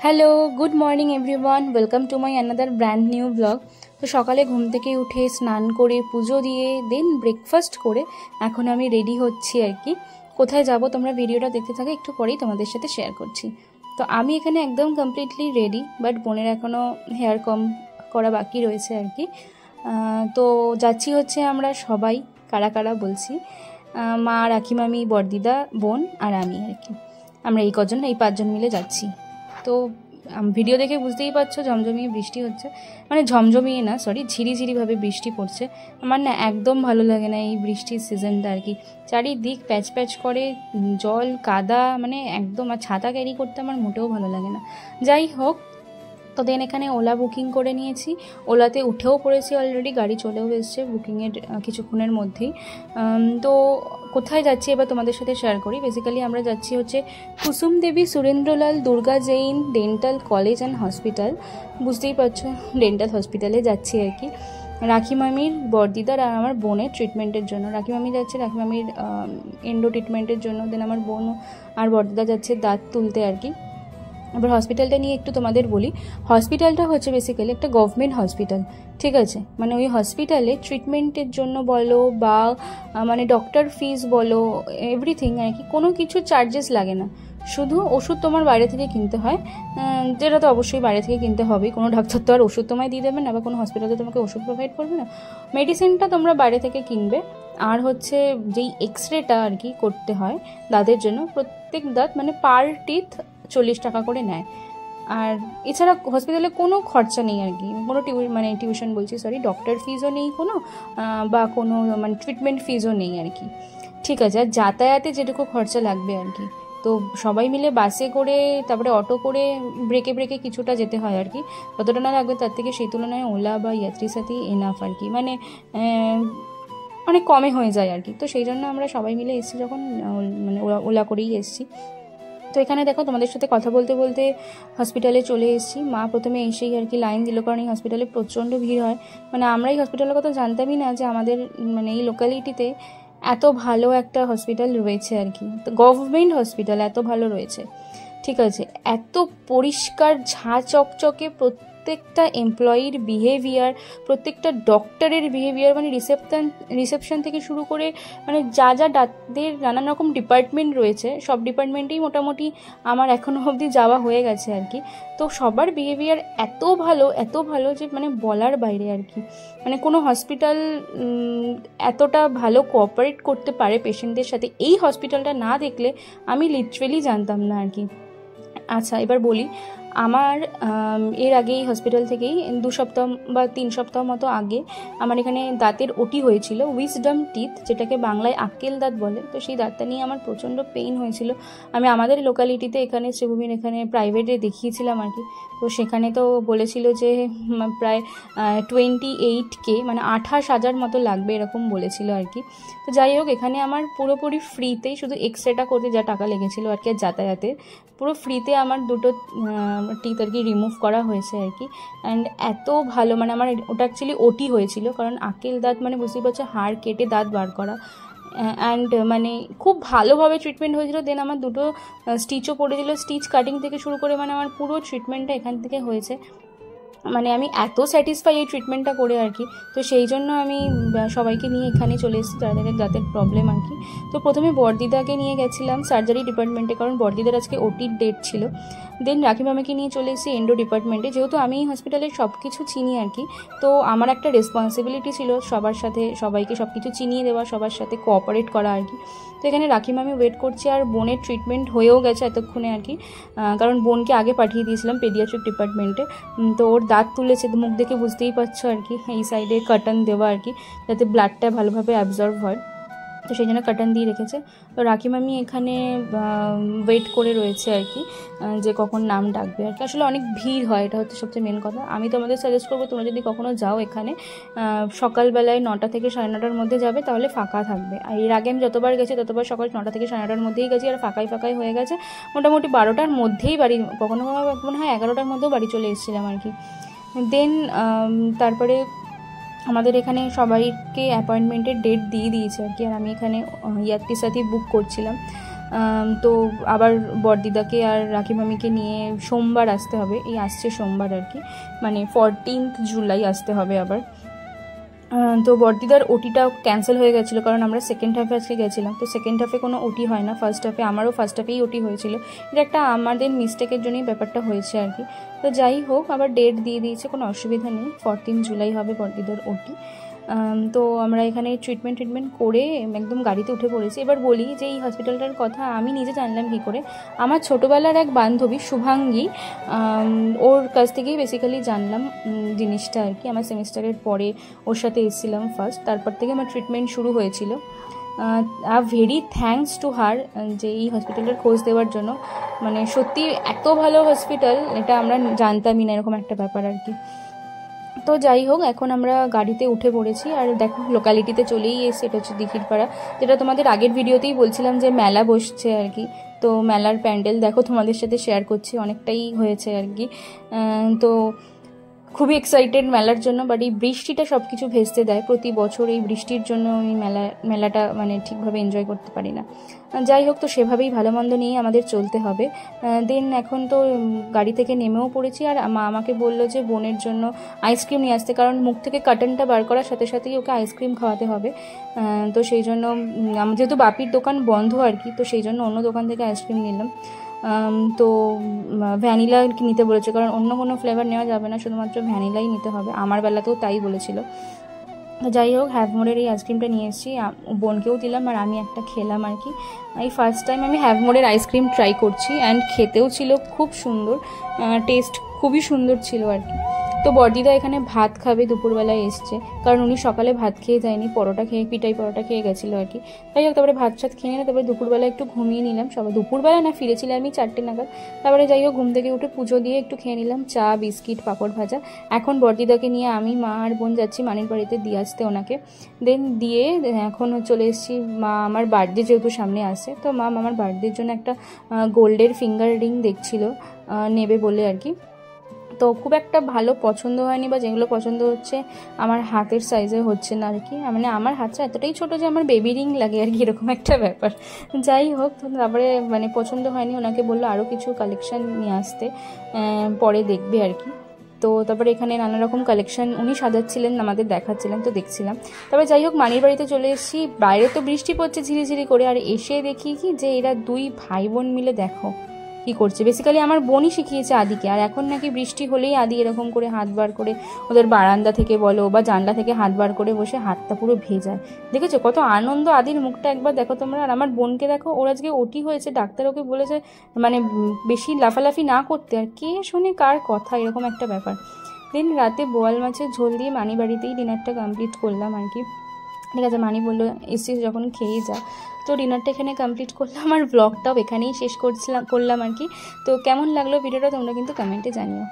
Hello, good morning everyone, welcome to my another brand new blog. তো সকালে ঘুম থেকে উঠে স্নান করে পুজো দিয়ে দেন ব্রেকফাস্ট করে এখন আমি রেডি হচ্ছি আর কি। কোথায় যাব তোমরা ভিডিওটা দেখতে থাকো, একটু পরেই তোমাদের সাথে শেয়ার করছি। তো আমি এখানে একদম কমপ্লিটলি রেডি, বাট বোনের এখনও হেয়ার কম করা বাকি রয়েছে আর কি। তো যাচ্ছি হচ্ছে আমরা সবাই, কারা কারা বলছি, মা, রাখি মামি, বড়দিদা, বোন আর আমি আর কি। আমরা এই 5জন মিলে যাচ্ছি। তো ভিডিও দেখে বুঝতেই পারছো ঝমঝমিয়ে বৃষ্টি হচ্ছে, মানে ঝমঝমিয়ে না, সরি, ঝিরিঝিরিভাবে বৃষ্টি পড়ছে। আমার না একদম ভালো লাগে না এই বৃষ্টির সিজনটা আর কি। চারিদিক প্যাচ প্যাচ করে, জল কাদা, মানে একদম, আর ছাতা ক্যারি করতে আমার মোটেও ভালো লাগে না। যাই হোক, তো দেন এখানে ওলা বুকিং করে নিয়েছি, ওলাতে উঠেও পড়েছি অলরেডি, গাড়ি চলেও এসছে বুকিংয়ের কিছুক্ষণের মধ্যেই। তো কোথায় যাচ্ছি এবার তোমাদের সাথে শেয়ার করি। বেসিক্যালি আমরা যাচ্ছি হচ্ছে Kusum Devi Surendralal Durga Jain dental college and hospital. বুঝতেই পারছো, ডেন্টাল হসপিটালে যাচ্ছি আর কি, রাখি মামির, বড়দিদার আর আমার বোনের ট্রিটমেন্টের জন্য। রাখি মামি যাচ্ছে রাখি মামির এন্ডো ট্রিটমেন্টের জন্য, দেন আমার বোন আর বড়দিদা যাচ্ছে দাঁত তুলতে আর কি। এবার হসপিটালটা নিয়ে একটু তোমাদের বলি। হসপিটালটা হচ্ছে বেসিক্যালি একটা গভর্নমেন্ট হসপিটাল, ঠিক আছে। মানে ওই হসপিটালে ট্রিটমেন্টের জন্য বলো বা মানে ডক্টর ফিস বলো, এভরিথিং আর কি, কোনো কিছু চার্জেস লাগে না। শুধু ওষুধ তোমার বাইরে থেকে কিনতে হয়, যেটা তো অবশ্যই বাইরে থেকে কিনতে হবেই। কোনো ডাক্তার তো আর ওষুধ তোমায় দিয়ে দেবে না, বা কোনো হসপিটালে তোমাকে ওষুধ প্রোভাইড করবে না। মেডিসিনটা তোমরা বাইরে থেকে কিনবে। আর হচ্ছে যেই এক্সরেটা আর কি করতে হয় দাঁতের জন্য, প্রত্যেক দাঁত মানে পার টিথ 40 টাকা করে নেয়। আর এছাড়া হসপিটালে কোনো খরচা নেই আর কি, কোনো টিউশন বলছি, সরি, ডক্টর ফিজও নেই কোনো, বা কোনো মানে ট্রিটমেন্ট ফিজও নেই আর কি, ঠিক আছে। আর যাতায়াতে যেটুকু খরচা লাগবে আর কি, তো সবাই মিলে বাসে করে, তারপরে অটো করে, ব্রেকে ব্রেকে কিছুটা যেতে হয় আর কি। যতটা না লাগবে তার থেকে সেই তুলনায় ওলা বা ইয়াত্রী সাথী এনাফ আর কি, মানে অনেক কমে হয়ে যায় আর কি। তো সেই জন্য আমরা সবাই মিলে এসেছি যখন, মানে ওলা করেই এসেছি। তো এখানে দেখো তোমাদের সাথে কথা বলতে বলতে হসপিটালে চলে এসেছি। মা প্রথমে এসেই আর কি লাইন দিল, কারণ এই হসপিটালে প্রচণ্ড ভিড় হয়। মানে আমরা এই হসপিটালের কথা জানতামই না যে আমাদের মানে এই লোকালিটিতে এত ভালো একটা হসপিটাল রয়েছে আর কি। তো গভর্নমেন্ট হসপিটাল এত ভালো রয়েছে, ঠিক আছে। এত পরিষ্কার, ঝাঁ চকচকে প্রত্যেকটা এমপ্লয়ির বিহেভিয়ার, প্রত্যেকটা ডক্টরের বিহেভিয়ার, মানে রিসেপশন থেকে শুরু করে, মানে যা যা ডাক্তারদের নানান রকম ডিপার্টমেন্ট রয়েছে, সব ডিপার্টমেন্টেই মোটামুটি আমার এখনও অবধি যাওয়া হয়ে গেছে আর কি। তো সবার বিহেভিয়ার এত ভালো যে মানে বলার বাইরে আর কি। মানে কোনো হসপিটাল এতটা ভালো কোঅপারেট করতে পারে পেশেন্টদের সাথে, এই হসপিটালটা না দেখলে আমি লিটারেলি জানতাম না আর কি। আচ্ছা, এবার বলি, আমার এর আগে এই হসপিটাল থেকেই 2 সপ্তাহ বা 3 সপ্তাহ মতো আগে আমার এখানে দাঁতের ওটি হয়েছিল, উইজডম টিথ, যেটাকে বাংলায় আক্কেল দাঁত বলে। তো সেই দাঁতটা নিয়ে আমার প্রচণ্ড পেইন হয়েছিল। আমি আমাদের লোকালিটিতে এখানে শ্রীভূমির এখানে প্রাইভেটে দেখিয়েছিলাম আর কি। তো সেখানে তো বলেছিল যে প্রায় 28K, মানে 28,000 মতো লাগবে এরকম বলেছিল আর কি। তো যাই হোক, এখানে আমার পুরোপুরি ফ্রিতেই, শুধু এক্সরেটা করতে যা টাকা লেগেছিলো আর কি, আর যাতায়াতে পুরো ফ্রিতে আমার 2টো টিথ আর কি রিমুভ করা হয়েছে আর কি। অ্যান্ড এত ভালো, মানে আমার ওটা অ্যাকচুয়ালি ওটি হয়েছিল, কারণ আক্কেল দাঁত মানে বুঝতেই পারছো, হাড় কেটে দাঁত বার করা। অ্যান্ড মানে খুব ভালোভাবে ট্রিটমেন্ট হয়েছিল। দেন আমার 2টো স্টিচও পড়েছিল, স্টিচ কাটিং থেকে শুরু করে, মানে আমার পুরো ট্রিটমেন্টটা এখান থেকে হয়েছে। মানে আমি এত স্যাটিসফাই এই ট্রিটমেন্টটা করে আর কি। তো সেই জন্য আমি সবাইকে নিয়ে এখানে চলে এসেছি, যাদের দাঁতের প্রবলেম আর কি। তো প্রথমে বড়দিদাকে নিয়ে গেছিলাম সার্জারি ডিপার্টমেন্টে, কারণ বড়দিদার আজকে ওটির ডেট ছিল। দেন রাখি মামাকে নিয়ে চলে এসেছি এন্ডো ডিপার্টমেন্টে, যেহেতু আমি এই হসপিটালের সব কিছু চিনি আর কি। তো আমার একটা রেসপন্সিবিলিটি ছিল সবার সাথে, সবাইকে সব কিছু চিনিয়ে দেওয়া, সবার সাথে কোঅপারেট করা আর কি। তো এখানে রাখি মামি ওয়েট করছি, আর বোনের ট্রিটমেন্ট হয়েও গেছে এতক্ষণে আর কি, কারণ বোনকে আগে পাঠিয়ে দিয়েছিলাম পেডিয়াট্রিক ডিপার্টমেন্টে। তো ওর দাঁত তুলেছে, মুখ দেখে বুঝতেই পারছো আর কি, এই সাইডে কার্টন দেওয়া আর কি, যাতে ব্লাডটা ভালোভাবে অ্যাবজর্ব হয়। তো সেই জন্য কার্টন দিয়ে রেখেছে। তো রাখি মামি এখানে ওয়েট করে রয়েছে আর কি, যে কখন নাম ডাকবে আর কি। আসলে অনেক ভিড় হয়, এটা হচ্ছে সবচেয়ে মেন কথা। আমি তোমাদের সাজেস্ট করবো, তোমরা যদি কখনো যাও এখানে, সকালবেলায় 9টা থেকে 9:30-র মধ্যে যাবে, তাহলে ফাঁকা থাকবে। আর এর আগে আমি যতবার গেছি ততবার সকাল 9টা থেকে 9:30-র মধ্যেই গেছি, আর ফাঁকাই হয়ে গেছে। মোটামুটি 12টার মধ্যেই বাড়ি, কখনো মনে হয় 11টার মধ্যেও বাড়ি চলে এসেছিলাম আর কি। দেন তারপরে আমাদের এখানে সবাইকে অ্যাপয়েন্টমেন্টের ডেট দিয়ে দিয়েছে আর কি। আর আমি এখানে ইয়াত্রী সাথী বুক করছিলাম। তো আবার বড়দিদাকে আর রাখি মামিকে নিয়ে সোমবার আসতে হবে, এই আসছে সোমবার আর কি, মানে 14 জুলাই আসতে হবে আবার। তো বড়দিদার ওটিটা ক্যান্সেল হয়ে গেছিলো, কারণ আমরা সেকেন্ড হাফে আজকে গেছিলাম, তো সেকেন্ড হাফে কোনো ওটি হয় না, ফার্স্ট হাফে, আমারও ফার্স্ট হাফেই ওটি হয়েছিল। এটা একটা আমাদের মিস্টেকের জন্যই ব্যাপারটা হয়েছে আর কি। তো যাই হোক, আবার ডেট দিয়ে দিয়েছে, কোনো অসুবিধা নেই, 14 জুলাই হবে বড়দিদার ওটি। তো আমরা এখানে ট্রিটমেন্ট করে একদম গাড়িতে উঠে পড়েছি। এবার বলি যে এই হসপিটালটার কথা আমি নিজে জানলাম কী করে। আমার ছোটোবেলার এক বান্ধবী শুভাঙ্গী, ওর কাছ থেকেই বেসিক্যালি জানলাম জিনিসটা আর কি। আমার সেমিস্টারের পরে ওর সাথে এসেছিলাম ফার্স্ট, তারপর থেকে আমার ট্রিটমেন্ট শুরু হয়েছিল। ভেরি থ্যাঙ্কস টু হার যে এই হসপিটালটার খোঁজ দেওয়ার জন্য। মানে সত্যি এত ভালো হসপিটাল, এটা আমরা জানতামই না, এরকম একটা ব্যাপার আর কি। তো যাই হোক, এখন আমরা গাড়িতে উঠে পড়েছি, আর দেখো লোকালিটিতে চলেই এসে, এটা হচ্ছে দিঘির পাড়া, যেটা তোমাদের আগের ভিডিওতেই বলছিলাম যে মেলা বসছে আর কি। তো মেলার প্যান্ডেল দেখো তোমাদের সাথে শেয়ার করছি, অনেকটাই হয়েছে আর কি। তো খুবই এক্সাইটেড মেলার জন্য, বাট এই বৃষ্টিটা সব কিছু ভেস্তে দেয় প্রতি বছর, এই বৃষ্টির জন্য আমি মেলাটা মানে ঠিকভাবে এনজয় করতে পারি না। যাই হোক, তো সেভাবেই ভালো মন্দ নিয়ে আমাদের চলতে হবে। দেন এখন তো গাড়ি থেকে নেমেও পড়েছি, আর মা আমাকে বললো যে বোনের জন্য আইসক্রিম নিয়ে আসতে, কারণ মুখ থেকে কার্টনটা বার করার সাথে সাথেই ওকে আইসক্রিম খাওয়াতে হবে। তো সেই জন্য যেহেতু বাপির দোকান বন্ধ আর কি, তো সেই জন্য অন্য দোকান থেকে আইসক্রিম নিলাম। তো ভ্যানিলা নিতে বলেছে, কারণ অন্য কোনো ফ্লেভার নেওয়া যাবে না, শুধুমাত্র ভ্যানিলাই নিতে হবে, আমার বেলাতেও তাই বলেছিল। যাই হোক, হ্যাভমোরের এই আইসক্রিমটা নিয়ে এসেছি, বোনকেও দিলাম আর আমি একটা খেলাম আর কি। এই ফার্স্ট টাইম আমি হ্যাভমোরের আইসক্রিম ট্রাই করছি, অ্যান্ড খেতেও ছিল খুব সুন্দর, টেস্ট খুবই সুন্দর ছিল আর কি। তো বড়দিদা এখানে ভাত খাবে, দুপুরবেলায় এসছে, কারণ উনি সকালে ভাত খেয়ে যায়নি, পরোটা খেয়ে, পিঠাই পরোটা খেয়ে গেছিলো আর কি। তাই হোক, তারপরে ভাত সাত খেয়ে নিলাম, তারপরে দুপুরবেলা একটু ঘুমিয়ে নিলাম সবাই, দুপুরবেলা না, ফিরেছিলাম আমি 4টে নাগাদ। তারপরে যাই হোক, ঘুম থেকে উঠে পুজো দিয়ে একটু খেয়ে নিলাম চা, বিস্কিট, পাঁপড় ভাজা। এখন বড়দিদাকে নিয়ে আমি, মা আর বোন যাচ্ছি মানির বাড়িতে দিয়ে আসতে ওনাকে। দেন দিয়ে এখন চলে এসেছি, মা আমার বার্থডে যেহেতু সামনে আসে, তো মা আমার বার্থডের জন্য একটা গোল্ডের ফিঙ্গার রিং দেখছিল নেবে বলে আর কি। তো খুব একটা ভালো পছন্দ হয়নি, বা যেগুলো পছন্দ হচ্ছে আমার হাতের সাইজে হচ্ছে না আর কি, মানে আমার হাতটা এতটাই ছোটো যে আমার বেবি রিং লাগে আর কি, এরকম একটা ব্যাপার। যাই হোক, তারপরে মানে পছন্দ হয়নি, ওনাকে বললো আরও কিছু কালেকশান নিয়ে আসতে, পরে দেখবে আর কি। তো তারপরে এখানে নানা রকম কালেকশান উনি সাজাচ্ছিলেন, আমাদের দেখাচ্ছিলেন, তো দেখছিলাম। তারপরে যাই হোক, মানির বাড়িতে চলে এসেছি, বাইরে তো বৃষ্টি পড়ছে ঝিরিঝিরি করে, আর এসে দেখি কি যে এরা দুই ভাই বোন মিলে দেখো কী করছে। বেসিক্যালি আমার বোনই শিখিয়েছে আদিকে, আর এখন নাকি বৃষ্টি হলেই আদি এরকম করে হাত বার করে ওদের বারান্দা থেকে বলো বা জানলা থেকে হাত বার করে বসে হাতটা পুরো ভেজায়। দেখেছো কত আনন্দ, আদির মুখটা একবার দেখো তোমরা। আর আমার বোনকে দেখো, ওর আজকে ওটি হয়েছে, ডাক্তার ওকে বলেছে মানে বেশি লাফালাফি না করতে, আর কে শোনে কার কথা, এরকম একটা ব্যাপার। দেন রাতে বোয়াল মাছের ঝোল দিয়ে মানি বাড়িতেই ডিনারটা কমপ্লিট করলাম আর কি। ঠিক আছে, মানি বললো এসছিস যখন খেয়েই যা। তো ডিনারটা এখানে কমপ্লিট করলাম, আর ব্লগটাও এখানেই শেষ করলাম আর কি। তো কেমন লাগলো ভিডিওটা তোমরা কিন্তু কমেন্টে জানিও।